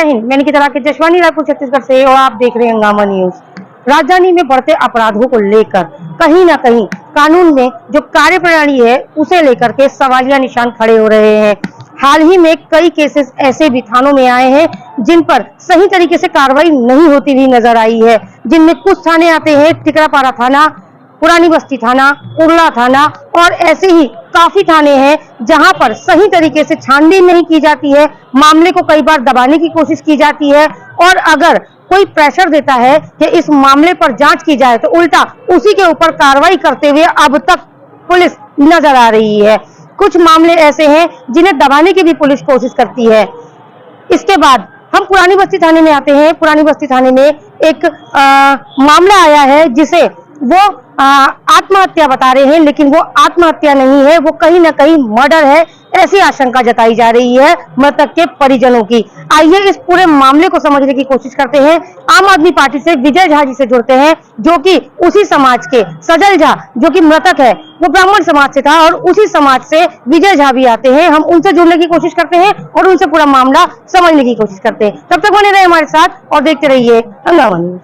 जय हिंद, मैं निकिता राकेश जशवानी, रायपुर छत्तीसगढ़ से, और आप देख रहे हैं हंगामा न्यूज। राजधानी में बढ़ते अपराधों को लेकर कहीं ना कहीं कानून में जो कार्यप्रणाली है उसे लेकर के सवालिया निशान खड़े हो रहे हैं। हाल ही में कई केसेस ऐसे भी थानों में आए हैं जिन पर सही तरीके से कार्रवाई नहीं होती हुई नजर आई है, जिनमें कुछ थाने आते हैं, टिकरापारा थाना, पुरानी बस्ती थाना, उरला थाना, और ऐसे ही काफी थाने हैं जहां पर सही तरीके से छानबीन नहीं की जाती है, मामले को कई बार दबाने की कोशिश की जाती है, और अगर कोई प्रेशर देता है कि इस मामले पर जांच की जाए तो उल्टा उसी के ऊपर कार्रवाई करते हुए अब तक पुलिस नजर आ रही है। कुछ मामले ऐसे हैं जिन्हें दबाने की भी पुलिस कोशिश करती है। इसके बाद हम पुरानी बस्ती थाने में आते हैं। पुरानी बस्ती थाने में एक मामला आया है जिसे वो आत्महत्या बता रहे हैं, लेकिन वो आत्महत्या नहीं है, वो कहीं ना कहीं मर्डर है, ऐसी आशंका जताई जा रही है मृतक के परिजनों की। आइए इस पूरे मामले को समझने की कोशिश करते हैं। आम आदमी पार्टी से विजय झा जी से जुड़ते हैं, जो कि उसी समाज के, सजल झा जो कि मृतक है वो ब्राह्मण समाज से था, और उसी समाज से विजय झा भी आते हैं। हम उनसे जुड़ने की कोशिश करते हैं और उनसे पूरा मामला समझने की कोशिश करते हैं। तब तक बने रहे हमारे साथ और देखते रहिए हंगामा न्यूज।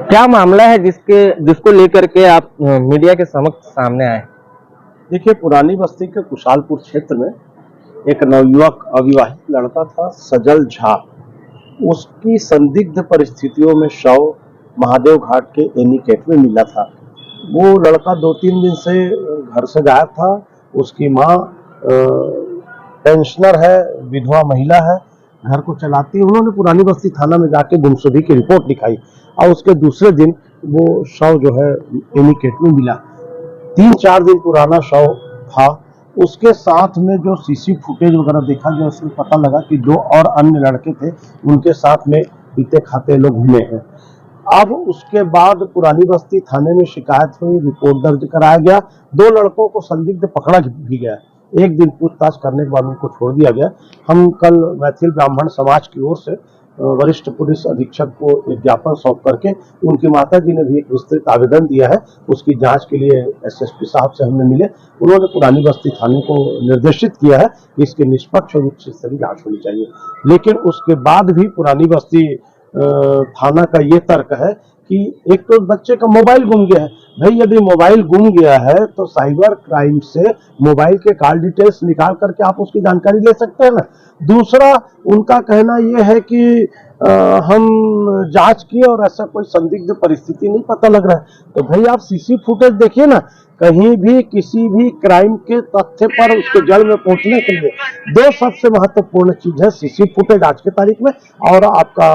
क्या मामला है जिसको लेकर के आप मीडिया के समक्ष सामने आए? देखिए, पुरानी बस्ती के कुशालपुर क्षेत्र में एक नवयुवक अविवाहित लड़का था, सजल झा। उसकी संदिग्ध परिस्थितियों में शव महादेव घाट के एनीकेट में मिला था। वो लड़का 2-3 दिन से घर से गायब था। उसकी माँ पेंशनर है, विधवा महिला है, घर को चलाती है। उन्होंने पुरानी बस्ती थाना में जाके गुमशुदगी की रिपोर्ट लिखाई और उसके दूसरे दिन वो शव जो है एनीकेट में मिला। 3-4 दिन पुराना शव था। उसके साथ में जो सीसी फुटेज वगैरह देखा गया, उसमें पता लगा कि 2 और अन्य लड़के थे, उनके साथ में पीते खाते लोग घूमे हैं। अब उसके बाद पुरानी बस्ती थाने में शिकायत हुई, रिपोर्ट दर्ज कराया गया। 2 लड़कों को संदिग्ध पकड़ा भी गया। एक दिन पूछताछ करने के बाद उनको छोड़ दिया गया। हम कल मैथिल ब्राह्मण समाज की ओर से वरिष्ठ पुलिस अधीक्षक को एक ज्ञापन सौंप करके उनकी माता जी ने भी एक विस्तृत आवेदन दिया है। उसकी जांच के लिए एसएसपी साहब से हमने मिले। उन्होंने पुरानी बस्ती थाने को निर्देशित किया है कि इसकी निष्पक्ष और उच्च स्तरीय जांच होनी चाहिए। लेकिन उसके बाद भी पुरानी बस्ती थाना का ये तर्क है कि एक तो बच्चे का मोबाइल गुम गया है। भाई, यदि मोबाइल गुम गया है तो साइबर क्राइम से मोबाइल के कॉल डिटेल्स निकाल करके आप उसकी जानकारी ले सकते हैं ना। दूसरा, उनका कहना यह है कि हम जांच किए और ऐसा कोई संदिग्ध परिस्थिति नहीं पता लग रहा है। तो भाई, आप सीसी फुटेज देखिए ना। कहीं भी किसी भी क्राइम के तथ्य पर उसके जड़ में पहुंचने के लिए 2 सबसे महत्वपूर्ण चीज है, सीसी फुटेज आज की तारीख में और आपका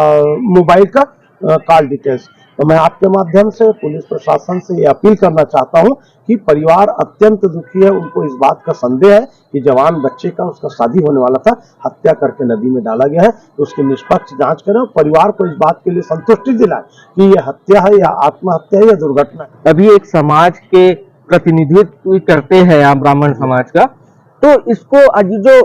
मोबाइल का कॉल डिटेल्स। तो मैं आपके माध्यम से पुलिस प्रशासन से ये अपील करना चाहता हूं कि परिवार अत्यंत दुखी है। उनको इस बात का संदेह है कि जवान बच्चे का, उसका शादी होने वाला था, हत्या करके नदी में डाला गया है। तो उसकी निष्पक्ष जांच करें और परिवार को इस बात के लिए संतुष्टि दिलाएं कि ये हत्या है या आत्महत्या है या दुर्घटना है। अभी एक समाज के प्रतिनिधित्व करते हैं आप, ब्राह्मण समाज का, तो इसको अभी जो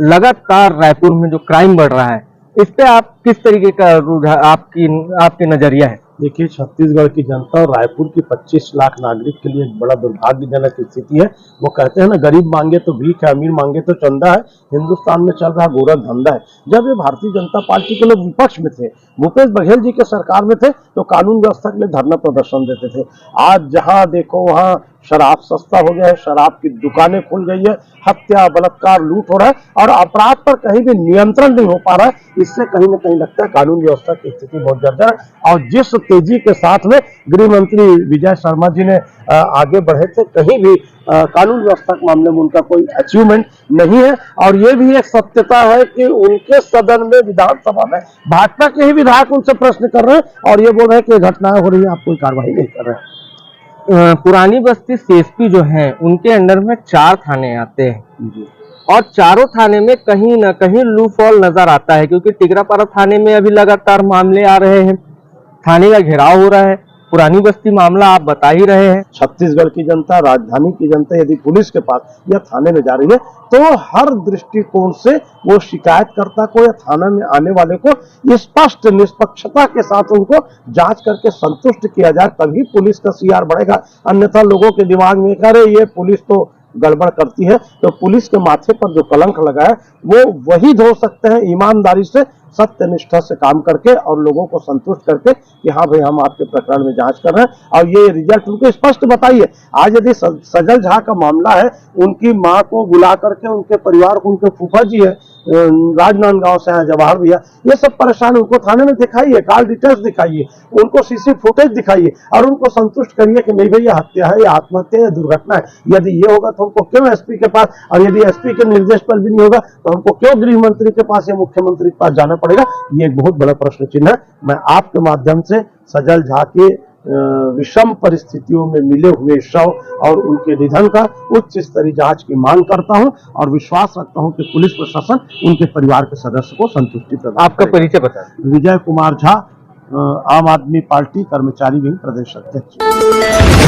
लगातार रायपुर में जो क्राइम बढ़ रहा है, इस पे आप किस तरीके का रुझान, आपके नजरिया है? देखिए, छत्तीसगढ़ की जनता और रायपुर की 25 लाख नागरिक के लिए एक बड़ा दुर्भाग्यजनक स्थिति है। वो कहते हैं ना, गरीब मांगे तो भीख है, अमीर मांगे तो चंदा है। हिंदुस्तान में चल रहा गोरख धंधा है। जब ये भारतीय जनता पार्टी के लोग विपक्ष में थे, भूपेश बघेल जी के सरकार में थे, तो कानून व्यवस्था के लिए धरना प्रदर्शन देते थे। आज जहां देखो वहां शराब सस्ता हो गया है, शराब की दुकानें खुल गई है, हत्या, बलात्कार, लूट हो रहा है और अपराध पर कहीं भी नियंत्रण नहीं हो पा रहा है। इससे कहीं ना कहीं लगता है कानून व्यवस्था की स्थिति बहुत जर्जर है। और जिस तेजी के साथ में गृह मंत्री विजय शर्मा जी ने आगे बढ़े थे, कहीं भी कानून व्यवस्था के मामले में उनका कोई अचीवमेंट नहीं है। और ये भी एक सत्यता है कि उनके सदन में, विधानसभा में, भाजपा के ही विधायक उनसे प्रश्न कर रहे हैं और ये बोल रहे हैं कि घटनाएं हो रही है, आप कोई कार्रवाई नहीं कर रहे हैं। पुरानी बस्ती सीएसपी जो हैं, उनके अंडर में 4 थाने आते हैं और चारों थाने में कहीं ना कहीं लूफॉल नजर आता है, क्योंकि टिकरापारा थाने में अभी लगातार मामले आ रहे हैं, थाने का घेराव हो रहा है। पुरानी बस्ती मामला आप बता ही रहे हैं। छत्तीसगढ़ की जनता, राजधानी की जनता यदि पुलिस के पास या थाने में जा रही है तो हर दृष्टिकोण से वो शिकायतकर्ता को या थाना में आने वाले को स्पष्ट निष्पक्षता के साथ उनको जांच करके संतुष्ट किया जाए, तभी पुलिस का सीआर बढ़ेगा। अन्यथा लोगों के दिमाग में अरे ये पुलिस तो गड़बड़ करती है तो पुलिस के माथे पर जो कलंक लगा है वो वही धो सकते हैं ईमानदारी से, सत्य निष्ठा से काम करके और लोगों को संतुष्ट करके कि हाँ भाई हम आपके प्रकरण में जांच कर रहे हैं और ये रिजल्ट उनको स्पष्ट बताइए। आज यदि सजल झा का मामला है, उनकी माँ को बुला करके उनके परिवार को, उनके फूफा जी है राजनांदगांव से हैं, जवाहर भैया, ये सब परेशान, उनको थाने में दिखाइए, कॉल डिटेल्स दिखाइए, उनको सीसी फुटेज दिखाइए और उनको संतुष्ट करिए कि नहीं भैया हत्या है या आत्महत्या या दुर्घटना है। यदि ये होगा तो हमको क्यों एसपी के पास, और यदि एसपी के निर्देश पर भी नहीं होगा तो हमको क्यों गृह मंत्री के पास या मुख्यमंत्री के पास जाना पड़ेगा? ये एक बहुत बड़ा प्रश्न चिन्ह है। मैं आपके माध्यम से सजल झा के विषम परिस्थितियों में मिले हुए शव और उनके निधन का उच्च स्तरीय जांच की मांग करता हूं और विश्वास रखता हूं कि पुलिस प्रशासन उनके परिवार के सदस्य को संतुष्टि प्रदान आपका करेगा। परिचय बता दें। विजय कुमार झा, आम आदमी पार्टी कर्मचारी विंग प्रदेश अध्यक्ष।